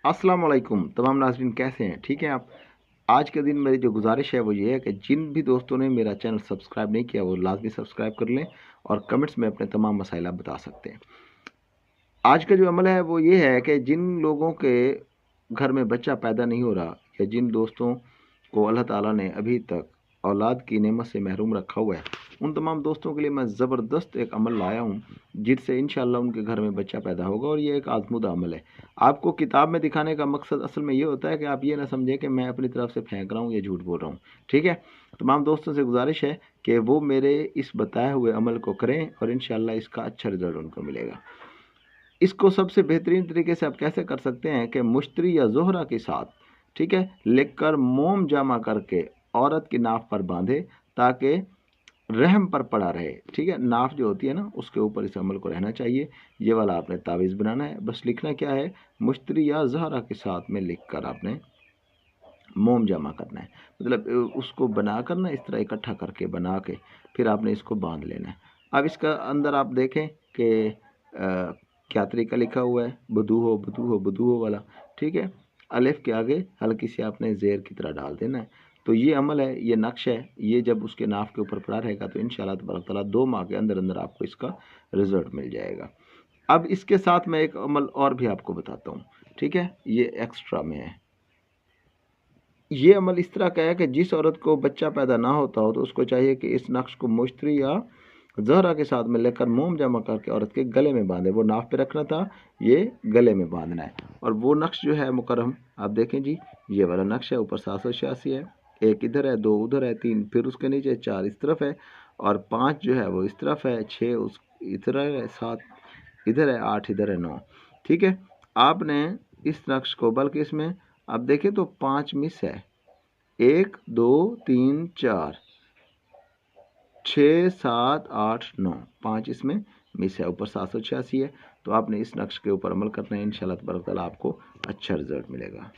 अस्सलाम वालेकुम तमाम नाज़रीन, कैसे हैं? ठीक हैं आप? आज के दिन मेरी जो गुजारिश है वो ये है कि जिन भी दोस्तों ने मेरा चैनल सब्सक्राइब नहीं किया वो लाजमी सब्सक्राइब कर लें और कमेंट्स में अपने तमाम मसाइल आप बता सकते हैं। आज का जो अमल है वो ये है कि जिन लोगों के घर में बच्चा पैदा नहीं हो रहा या जिन दोस्तों को अल्लाह ताला ने अभी तक औलाद की नेमत से महरूम रखा हुआ है, उन तमाम दोस्तों के लिए मैं ज़बरदस्त एक अमल लाया हूँ जिससे इंशाअल्लाह उनके घर में बच्चा पैदा होगा। और ये एक आज़मूदा अमल है। आपको किताब में दिखाने का मकसद असल में ये होता है कि आप ये ना समझें कि मैं अपनी तरफ से फेंक रहा हूँ या झूठ बोल रहा हूँ। ठीक है, तमाम दोस्तों से गुजारिश है कि वो मेरे इस बताए हुए अमल को करें और इंशाअल्लाह इसका अच्छा रिजल्ट उनको मिलेगा। इसको सबसे बेहतरीन तरीके से आप कैसे कर सकते हैं कि मुश्तरी या जोहरा के साथ, ठीक है, लिखकर मोम जमा करके औरत की नाफ पर बांधे ताकि रहम पर पड़ा रहे। ठीक है, नाफ जो होती है ना उसके ऊपर इस अमल को रहना चाहिए। ये वाला आपने तावीज़ बनाना है। बस लिखना क्या है, मुश्तरी या जहरा के साथ में लिख कर आपने मोम जमा करना है। मतलब उसको बनाकर ना इस तरह इकट्ठा करके बना के फिर आपने इसको बांध लेना है। अब इसका अंदर आप देखें कि क्या तरीका लिखा हुआ है, बदूहो बदूहो बदूहो वाला। ठीक है, अलिफ के आगे हल्की सी आपने ज़ेर की तरह डाल देना है। तो ये अमल है, ये नक्श है, ये जब उसके नाफ के ऊपर पड़ा रहेगा तो इंशाअल्लाह तबारक ताला 2 माह के अंदर अंदर आपको इसका रिजल्ट मिल जाएगा। अब इसके साथ मैं एक अमल और भी आपको बताता हूँ। ठीक है, ये एक्स्ट्रा में है। ये अमल इस तरह का है कि जिस औरत को बच्चा पैदा ना होता हो तो उसको चाहिए कि इस नक्श को मुश्तरी या जहरा के साथ में लेकर मोम जमा करके औरत के गले में बांधे। वो नाफ पे रखना था, ये गले में बांधना है। और वो नक्श जो है मुकर्रम, आप देखें जी, ये वाला नक्श है। ऊपर 786 है, एक इधर है, 2 उधर है, 3 फिर उसके नीचे, 4 इस तरफ है और 5 जो है वो इस तरफ है, 6 उस इधर है, 7 इधर है, 8 इधर है, 9। ठीक है, आपने इस नक्श को, बल्कि इसमें आप देखें तो 5 मिस है, 1 2 3 4 6 7 8 9, 5 इसमें मिस है। ऊपर 786 है। तो आपने इस नक्श के ऊपर अमल करना है, इंशाअल्लाह तबारक तआला आपको अच्छा रिजल्ट मिलेगा।